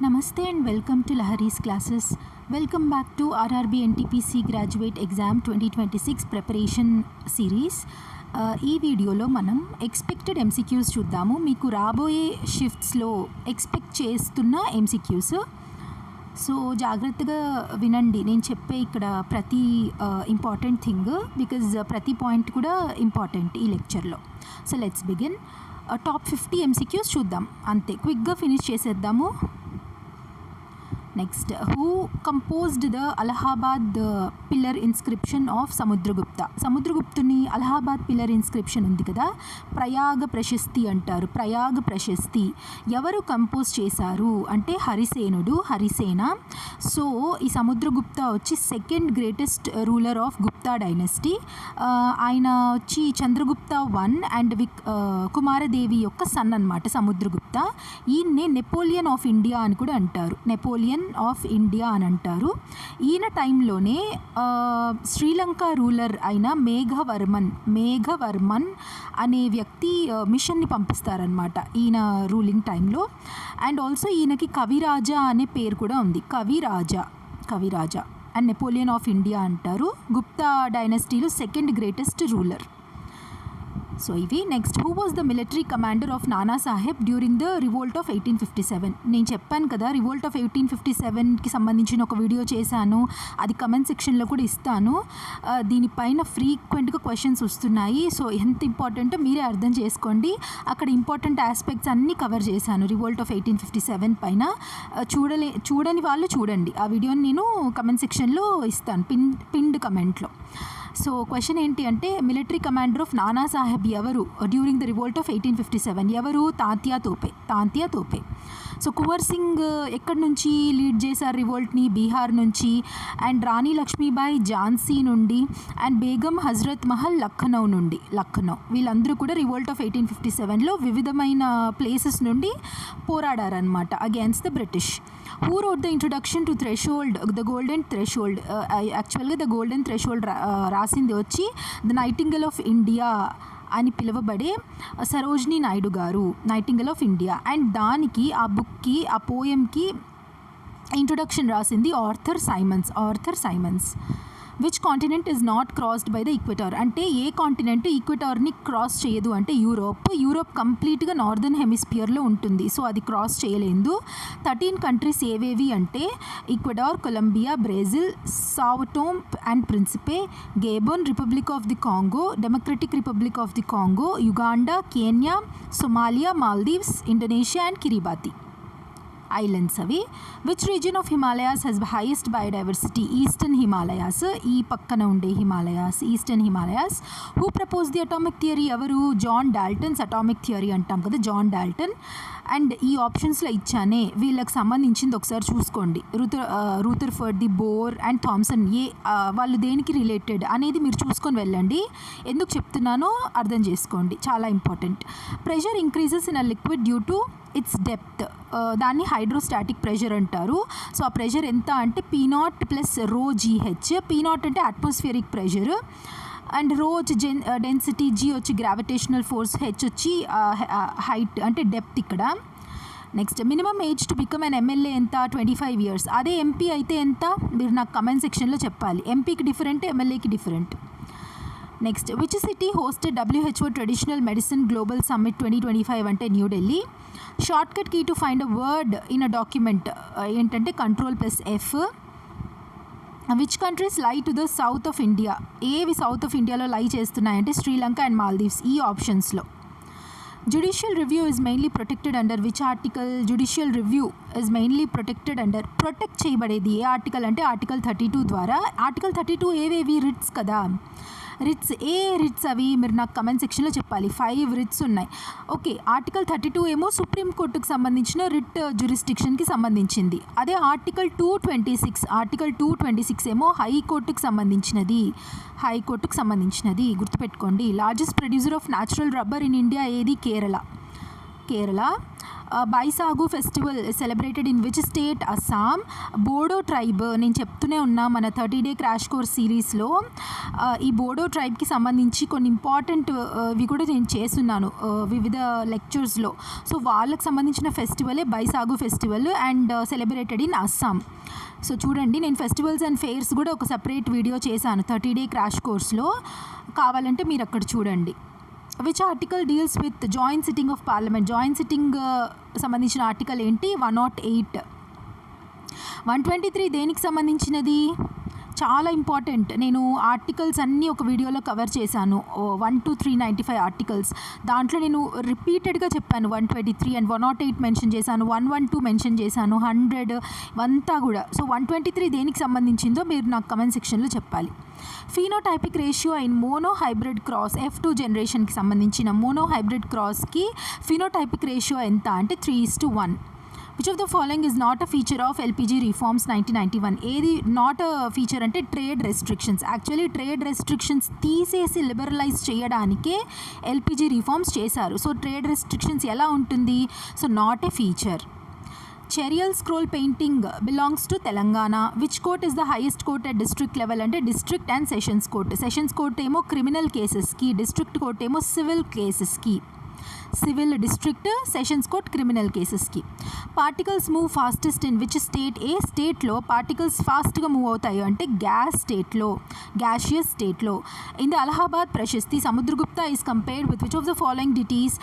Namaste and welcome to Lahari's classes. Welcome back to RRB NTPC Graduate Exam 2026 Preparation Series. ఈ వీడియోలో మనం expected MCQs చూద్దాము. మీకు రాబోయే షిఫ్ట్స్లో ఎక్స్పెక్ట్ చేస్తున్న MCQs. సో జాగ్రత్తగా వినండి, నేను చెప్పే ఇక్కడ ప్రతి ఇంపార్టెంట్ థింగ్, బికాజ్ ప్రతి పాయింట్ కూడా ఇంపార్టెంట్ ఈ లెక్చర్లో. So let's begin. Top 50 MCQs చూద్దాం, అంతే క్విక్గా ఫినిష్ చేసేద్దాము. Next, who composed the Allahabad pillar inscription of Samudragupta? సముద్రగుప్తుని అలహాబాద్ పిల్లర్ ఇన్స్క్రిప్షన్ ఉంది కదా, ప్రయాగ ప్రశస్తి అంటారు. ప్రయాగ ప్రశస్తి ఎవరు కంపోజ్ చేశారు అంటే హరిసేన. సో ఈ సముద్రగుప్త వచ్చి second greatest ruler of Gupta dynasty. ఆయన వచ్చి చంద్రగుప్త 1 అండ్ కుమారదేవి యొక్క సన్ అన్నమాట సముద్రగుప్త. ఈయన్నే నెపోలియన్ ఆఫ్ ఇండియా అని కూడా అంటారు. నెపోలియన్ ఆఫ్ ఇండియా అని అంటారు. ఈయన టైంలోనే శ్రీలంక రూలర్ అయిన మేఘవర్మన్ అనే వ్యక్తి మిషన్ని పంపిస్తారనమాట ఈయన రూలింగ్ టైంలో. అండ్ ఆల్సో ఈయనకి కవిరాజా అనే పేరు కూడా ఉంది. Kaviraja and Napoleon of India అంటారు. గుప్తా డైనస్టీలో సెకండ్ గ్రేటెస్ట్ రూలర్. సో ఇవి. Next, who was the military commander of Nana Sahib during the revolt of 1857? నేను చెప్పాను కదా, రివోల్ట్ ఆఫ్ 1857కి సంబంధించిన ఒక వీడియో చేశాను, అది కమెంట్ సెక్షన్లో కూడా ఇస్తాను. దీనిపైన ఫ్రీక్వెంట్గా క్వశ్చన్స్ వస్తున్నాయి. సో ఎంత ఇంపార్టెంటో మీరే అర్థం చేసుకోండి. అక్కడ ఇంపార్టెంట్ ఆస్పెక్ట్స్ అన్నీ కవర్ చేశాను రివోల్ట్ ఆఫ్ 1857 పైన. చూడని వాళ్ళు చూడండి, ఆ వీడియోని నేను కమెంట్ సెక్షన్లో ఇస్తాను, పిన్డ్ కమెంట్లో. సో క్వశ్చన్ ఏంటి అంటే, military commander of Nana Saheb ఎవరు డ్యూరింగ్ ద రివోల్ట్ ఆఫ్ 1857? ఎవరు? తాంతియా తోపే. సో కువర్ సింగ్ ఎక్కడి నుంచి లీడ్ చేశారు రివోల్ట్ని? బీహార్ నుంచి. అండ్ రాణి లక్ష్మీబాయి ఝాన్సీ నుండి. అండ్ బేగం హజరత్ మహల్ లఖనౌ. వీళ్ళందరూ కూడా రివోల్ట్ ఆఫ్ 1857లో వివిధమైన ప్లేసెస్ నుండి పోరాడారనమాట against the British. Who wrote the introduction to the golden threshold? యాక్చువల్గా ద గోల్డెన్ థ్రెషోల్డ్ రాసింది వచ్చి ద నైటింగల్ ఆఫ్ ఇండియా అని పిలువబడే సరోజినీ నాయుడు గారు, నైటింగల్ ఆఫ్ ఇండియా. అండ్ దానికి, ఆ బుక్కి, ఆ పోయంకి ఇంట్రొడక్షన్ రాసింది Arthur Simons. Which continent is not crossed by the Equator? అంటే ఏ కాంటినెంట్ ఈక్వెటార్ని క్రాస్ చేయదు అంటే యూరోప్ కంప్లీట్గా నార్దర్న్ హెమిస్ఫియర్లో ఉంటుంది. సో అది క్రాస్ చేయలేదు. 13 కంట్రీస్ ఏవేవి అంటే Ecuador, Colombia, Brazil, Sao Tome and Principe, Gabon, Republic of the Congo, Democratic Republic of the Congo, Uganda, Kenya, Somalia, Maldives, Indonesia and Kiribati islands అవి. Which region of Himalayas has highest biodiversity? Eastern Himalayas. ఈ పక్కన ఉండే Himalayas, eastern Himalayas. Who propose the atomic theory? ఎవరు? John Dalton's atomic theory అంటాం కదా, John Dalton. And ఈ ఆప్షన్స్లో ఇచ్చానే, వీళ్ళకి సంబంధించింది ఒకసారి చూసుకోండి. Rutherford, the Bohr and Thomson, వాళ్ళు దేనికి రిలేటెడ్ అనేది మీరు చూసుకొని వెళ్ళండి. ఎందుకు చెప్తున్నానో అర్థం చేసుకోండి, చాలా important. Pressure increases in a liquid due to it's depth. దాన్ని హైడ్రోస్టాటిక్ ప్రెషర్ అంటారు. సో ఆ ప్రెషర్ ఎంత అంటే P0 ప్లస్ ρGH. P0 అంటే అట్మాస్ఫియరిక్ ప్రెషర్, అండ్ రో వచ్చి డెన్సిటీ, G వచ్చి గ్రావిటేషనల్ ఫోర్స్, H వచ్చి హైట్ అంటే డెప్త్ ఇక్కడ. Next, minimum age to become an MLA ఎంత? 25 years. అదే ఎంపీ అయితే ఎంత? మీరు నాకు కమెంట్ సెక్షన్లో చెప్పాలి. ఎంపీకి డిఫరెంట్, ఎమ్మెల్యేకి different. Next, which city hosted WHO traditional medicine global summit 2025 అంటే New Delhi. Shortcut key to find a word in a document ఏంటంటే Ctrl+F. Which countries lie to the south of India? ఏవి సౌత్ ఆఫ్ ఇండియాలో lie చేస్తున్నాయంటే Sri Lanka and Maldives. ఈ ఆప్షన్స్లో. Judicial review is mainly protected under which article? Judicial review is mainly protected under, protect చేయబడేది ఏ article అంటే article 32 ద్వారా. Article 32 ఏవేవి? రిట్స్ కదా. రిట్స్ అవి మీరు నాకు కమెంట్ సెక్షన్లో చెప్పాలి. 5 రిట్స్ ఉన్నాయి. ఓకే, ఆర్టికల్ 32 ఏమో సుప్రీంకోర్టుకు సంబంధించిన రిట్ జ్యూరిస్డిక్షన్కి సంబంధించింది. అదే ఆర్టికల్ 226 ఏమో హైకోర్టుకు సంబంధించినది. గుర్తుపెట్టుకోండి. Largest producer of natural rubber in India ఏది? Kerala. Baisagu festival celebrated in which state? Assam. Bodo tribe, నేను చెప్తూనే ఉన్నా మన 30 Day క్రాష్ కోర్స్ సిరీస్లో ఈ బోడో ట్రైబ్కి సంబంధించి కొన్ని ఇంపార్టెంట్ ఇవి కూడా నేను చేస్తున్నాను వివిధ లెక్చర్స్లో. సో వాళ్ళకి సంబంధించిన ఫెస్టివలే Baisagu festival and celebrated in Assam. So చూడండి, నేను ఫెస్టివల్స్ అండ్ ఫెయిర్స్ కూడా ఒక సపరేట్ వీడియో చేశాను 30 Day క్రాష్ కోర్స్లో, కావాలంటే మీరు అక్కడ చూడండి. Which article deals with joint sitting of parliament? Joint sitting సంబంధించిన ఆర్టికల్ ఏంటి? 108. 123 దేనికి సంబంధించినది? చాలా ఇంపార్టెంట్. నేను ఆర్టికల్స్ అన్నీ ఒక వీడియోలో కవర్ చేశాను, 1 to 395 ఆర్టికల్స్. దాంట్లో నేను రిపీటెడ్గా చెప్పాను 123 అండ్ 108 మెన్షన్ చేశాను, 112 మెన్షన్ చేశాను, 100 ఇవంతా కూడా. సో 123 దేనికి సంబంధించిందో మీరు నాకు కమెంట్ సెక్షన్లో చెప్పాలి. Phenotypic ratio in mono hybrid cross F2 జనరేషన్కి సంబంధించిన మోనో హైబ్రిడ్ క్రాస్కి ఫీనోటైపిక్ రేషియో ఎంత అంటే 3:1. Which of the following is not a feature of LPG reforms 1991? ఏది నాట్ అ ఫీచర్ అంటే trade restrictions. Actually trade restrictions తీసేసి లిబరలైజ్ చేయడానికే ఎల్పిజి రిఫార్మ్స్ చేశారు. సో ట్రేడ్ రెస్ట్రిక్షన్స్ ఎలా ఉంటుంది? So not a feature. Cheriyal scroll painting belongs to Telangana. Which court is the highest court at district level అంటే district and sessions court. Sessions court ఏమో criminal కేసెస్కి, district court ఏమో civil కేసెస్కి. Civil district, sessions court criminal కేసెస్కి. Particles move fastest in which state? ఏ స్టేట్లో particles ఫాస్ట్గా move అవుతాయి అంటే గ్యాషియస్ స్టేట్లో. In the Allahabad Prashasti Samudragupta is compared with which of the following deities?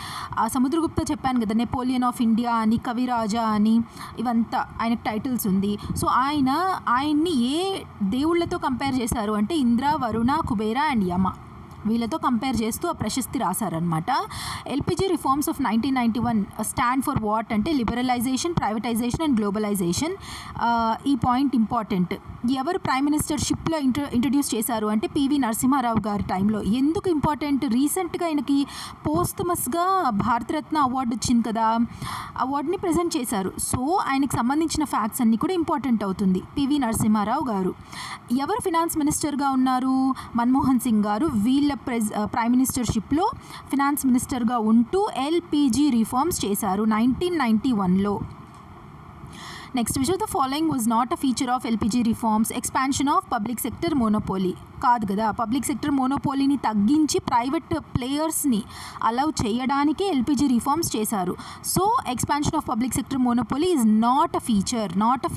Samudragupta చెప్పాను కదా, నెపోలియన్ ఆఫ్ ఇండియా అని, కవిరాజా అని, ఇవంతా ఆయనకు టైటిల్స్ ఉంది. సో ఆయన్ని ఏ దేవుళ్ళతో కంపేర్ చేశారు అంటే ఇంద్ర, వరుణ, కుబేర అండ్ యమ, వీళ్ళతో కంపేర్ చేస్తూ ఆ ప్రశస్తి రాశారనమాట. LPG reforms of 1991 stand for what అంటే లిబరలైజేషన్, ప్రైవేటైజేషన్ అండ్ గ్లోబలైజేషన్. ఈ పాయింట్ ఇంపార్టెంట్. ఎవరు ప్రైమ్ మినిస్టర్షిప్లో ఇంట్రడ్యూస్ చేశారు అంటే పివి నరసింహారావు గారి టైంలో. ఎందుకు ఇంపార్టెంట్? రీసెంట్గా ఆయనకి పోస్టమస్గా భారతరత్న అవార్డు వచ్చింది కదా, అవార్డుని ప్రజెంట్ చేశారు. సో ఆయనకు సంబంధించిన ఫ్యాక్ట్స్ అన్నీ కూడా ఇంపార్టెంట్ అవుతుంది. పివి నరసింహారావు గారు. ఎవరు ఫినాన్స్ మినిస్టర్గా ఉన్నారు? మన్మోహన్ సింగ్ గారు. వీళ్ళ ప్రైమ్ మినిస్టర్షిప్లో ఫినాన్స్ మినిస్టర్గా ఉంటూ ఎల్పిజి రిఫార్మ్స్ చేశారు 1991లో. Next, which of the following was not a feature of LPG reforms? Expansion of public sector monopoly. కాదు కదా, పబ్లిక్ సెక్టర్ మోనోపోలీని తగ్గించి ప్రైవేట్ ప్లేయర్స్ని అలౌ చేయడానికే ఎల్పిజి రిఫార్మ్స్ చేశారు. So expansion of public sector monopoly is not a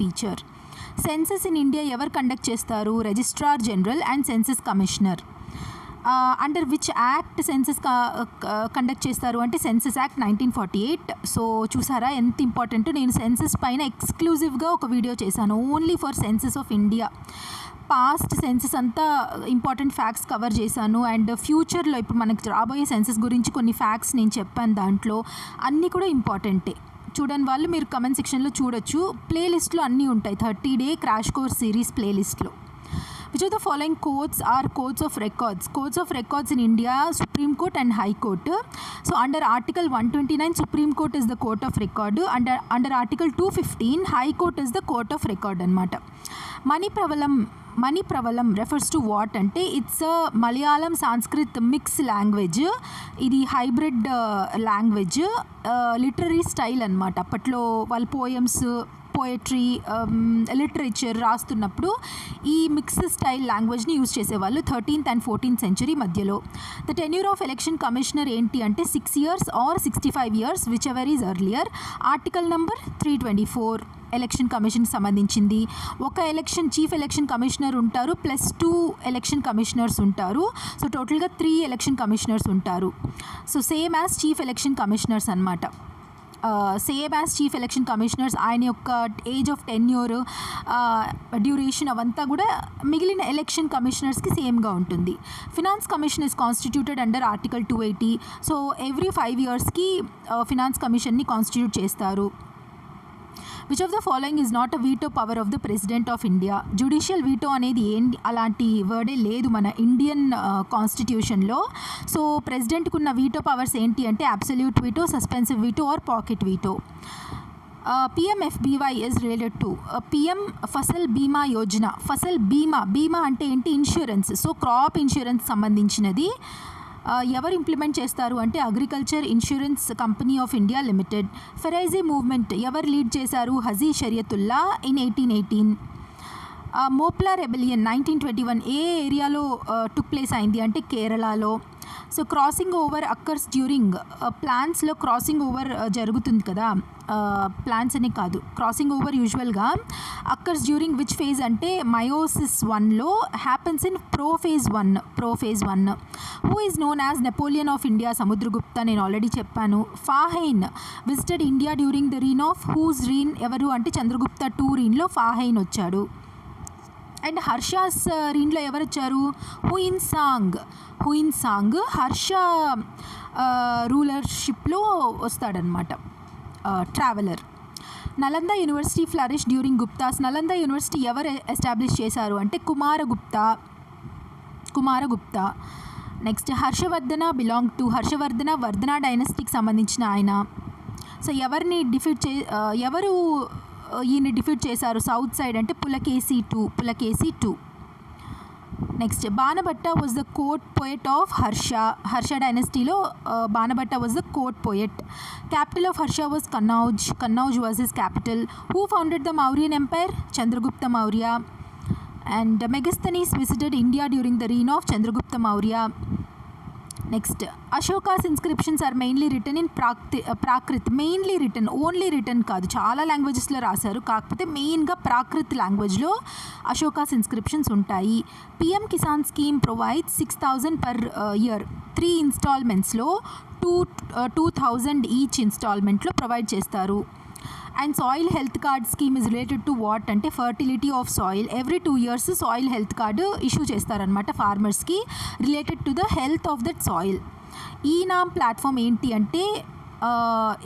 feature. Census in India ఎవరు conduct చేస్తారు? Registrar general and census commissioner. Under which act census conduct చేస్తారు అంటే సెన్సస్ యాక్ట్ 1948. సో చూసారా ఎంత important. నేను census పైన ఎక్స్క్లూజివ్గా ఒక వీడియో చేశాను, only for census of India. Past census అంతా ఇంపార్టెంట్ ఫ్యాక్ట్స్ కవర్ చేశాను, అండ్ ఫ్యూచర్లో ఇప్పుడు మనకి రాబోయే సెన్సస్ గురించి కొన్ని ఫ్యాక్ట్స్ నేను చెప్పాను, దాంట్లో అన్నీ కూడా ఇంపార్టెంటే. చూడని వాళ్ళు మీరు కమెంట్ సెక్షన్లో చూడొచ్చు, ప్లేలిస్ట్లో అన్నీ ఉంటాయి 30 Day క్రాష్ కోర్స్ సిరీస్ ప్లేలిస్ట్లో. Which of the following courts are courts of records? Courts of records in India, Supreme Court and High Court. So under Article 129, Supreme Court is the court of record. Under Article 215, High Court is the court of record అన్నమాట. మణిప్రవలం refers to what అంటే it's Malayalam Sanskrit mix language. ఇది hybrid language, literary style అనమాట. అప్పట్లో వాళ్ళ poetry, literature రాస్తున్నప్పుడు ఈ mixed style లాంగ్వేజ్ని use చేసేవాళ్ళు 13th and 14th century మధ్యలో. The tenure of election commissioner ఏంటి అంటే 6 years or 65 years, whichever is earlier. Article number 324 election కమిషన్కి సంబంధించింది. ఒక చీఫ్ ఎలక్షన్ కమిషనర్ ఉంటారు, ప్లస్ 2 ఎలక్షన్ కమిషనర్స్ ఉంటారు. సో టోటల్గా 3 ఎలక్షన్ కమిషనర్స్ ఉంటారు. So same as chief election commissioners అనమాట. చీఫ్ ఎలక్షన్ కమిషనర్స్ ఆయన యొక్క ఏజ్ ఆఫ్ టెన్యూర్, డ్యూరేషన్ అవంతా కూడా మిగిలిన ఎలక్షన్ కమిషనర్స్కి సేమ్గా ఉంటుంది. Finance commission is constituted under article 280. So every 5 yearsకి ఫినాన్స్ కమిషన్ని కాన్స్టిట్యూట్ చేస్తారు. Which of the following is not a veto power of the president of India? Judicial veto అనేది ఏంటి, అలాంటి వర్డే లేదు మన ఇండియన్ కాన్స్టిట్యూషన్లో. సో ప్రెసిడెంట్కి ఉన్న వీటో పవర్స్ ఏంటి అంటే absolute veto, suspensive veto or pocket veto. PMFBY is related to PM Fasal Bima Yojana. Fasal బీమా అంటే ఏంటి? ఇన్సూరెన్స్. సో క్రాప్ ఇన్సూరెన్స్ సంబంధించినది. ఎవరు ఇంప్లిమెంట్ చేస్తారు అంటే agriculture insurance company of India limited. Faraizi movement ఎవరు లీడ్ చేశారు? హజీ షరియతుల్లా ఇన్ 1818. మోప్లా రెబెలియన్ 1921 ఏ ఏరియాలో టుక్ ప్లేస్ అయింది అంటే కేరళలో. So crossing over occurs during ప్లాంట్స్లో క్రాసింగ్ ఓవర్ జరుగుతుంది కదా, ప్లాంట్స్ అనే కాదు, క్రాసింగ్ ఓవర్ యూజువల్గా అక్కర్స్ డ్యూరింగ్ విచ్ ఫేజ్ అంటే మయోసిస్ 1లో happens in prophase 1. Who is known as Napoleon of India? Samudragupta, నేను ఆల్రెడీ చెప్పాను. Fahien visited India during the reign of whose reign? ఎవరు అంటే చంద్రగుప్త 2 రీన్లో ఫాహైన్ వచ్చాడు. అండ్ హర్షాస్ రీన్లో ఎవరు వచ్చారు? హుయిన్ సాంగ్ హర్ష రూలర్షిప్లో వస్తాడనమాట, traveller. Nalanda university flourish during Guptas. Nalanda university ఎవరు ఎస్టాబ్లిష్ చేశారు అంటే Kumaragupta. Next Harshavardhana belong to Vardhana డైనస్టీకి సంబంధించిన ఆయన. సో ఎవరిని ఎవరు ఈయన్ని డిఫీట్ చేశారు సౌత్ సైడ్ అంటే Pulakeshi 2. Next Banabhatta was the court poet of Harsha డైనస్టీలో Banabhatta was the court poet. Capital of Harsha was Kannauj was his capital. Who founded the Mauryan empire? Chandragupta Maurya. And Megasthenes visited India during the reign of Chandragupta Maurya. Next Ashoka's inscriptions are mainly written in Prakrit. Only written కాదు, చాలా లాంగ్వేజెస్లో రాశారు, కాకపోతే మెయిన్గా ప్రాకృత్ లాంగ్వేజ్లో Ashoka's inscriptions ఉంటాయి. PM Kisan scheme provides 6,000 per year. 3 ఇన్స్టాల్మెంట్స్లో 2,000 each ఇన్స్టాల్మెంట్లో ప్రొవైడ్ చేస్తారు. And soil health card scheme is related to what అంటే fertility of soil. Every 2 years soil health card issue చేస్తారనమాట ఫార్మర్స్కి, related to the health of that soil. E NAM platform ఏంటి అంటే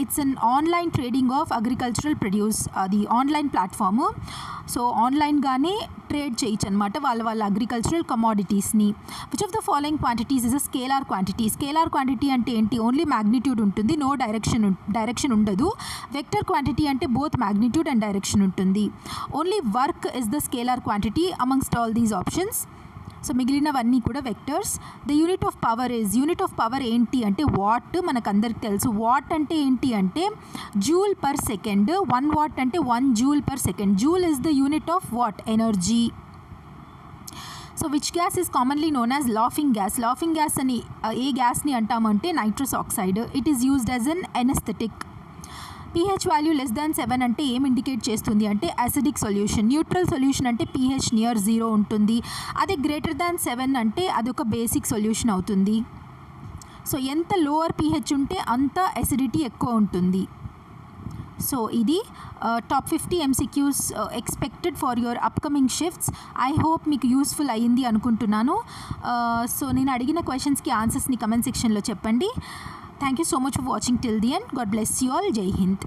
it's an online trading of agricultural produce. అది online platform. So ఆన్లైన్గానే trade చేయొచ్చు అనమాట వాళ్ళ అగ్రికల్చరల్ కమాడిటీస్ని. Which of the following quantities is a scalar quantity? Scalar quantity అంటే ఏంటి? ఓన్లీ మ్యాగ్నిట్యూడ్ ఉంటుంది, నో డైరెక్షన్ ఉండదు. వెక్టర్ క్వాంటిటీ అంటే బోత్ మ్యాగ్నిట్యూడ్ అండ్ డైరెక్షన్ ఉంటుంది. Only work is the scalar quantity amongst all these options. So మిగిలినవన్నీ కూడా vectors. The unit of power ఏంటి అంటే వాట్. మనకు అందరికి తెలుసు వాట్ అంటే ఏంటి అంటే జూల్ పర్ సెకండ్. 1 watt అంటే 1 joule per second. Joule is the unit of what? Energy. So which gas is commonly known as laughing gas అని ఏ గ్యాస్ని అంటామంటే nitrous oxide. It is used as an anaesthetic. pH value less than 7 అంటే ఏం indicate చేస్తుంది అంటే acidic solution. Neutral solution అంటే pH near 0 ఉంటుంది. అదే గ్రేటర్ దాన్ 7 అంటే అదొక బేసిక్ సొల్యూషన్ అవుతుంది. సో ఎంత లోవర్ pH ఉంటే అంత అసిడిటీ ఎక్కువ ఉంటుంది. సో ఇది top 50 MCQs expected for your upcoming shifts. I hope మీకు యూస్ఫుల్ అయ్యింది అనుకుంటున్నాను. సో నేను అడిగిన క్వశ్చన్స్కి ఆన్సర్స్ని కమెంట్ సెక్షన్లో చెప్పండి. Thank you so much for watching till the end. God bless you all. Jai Hind.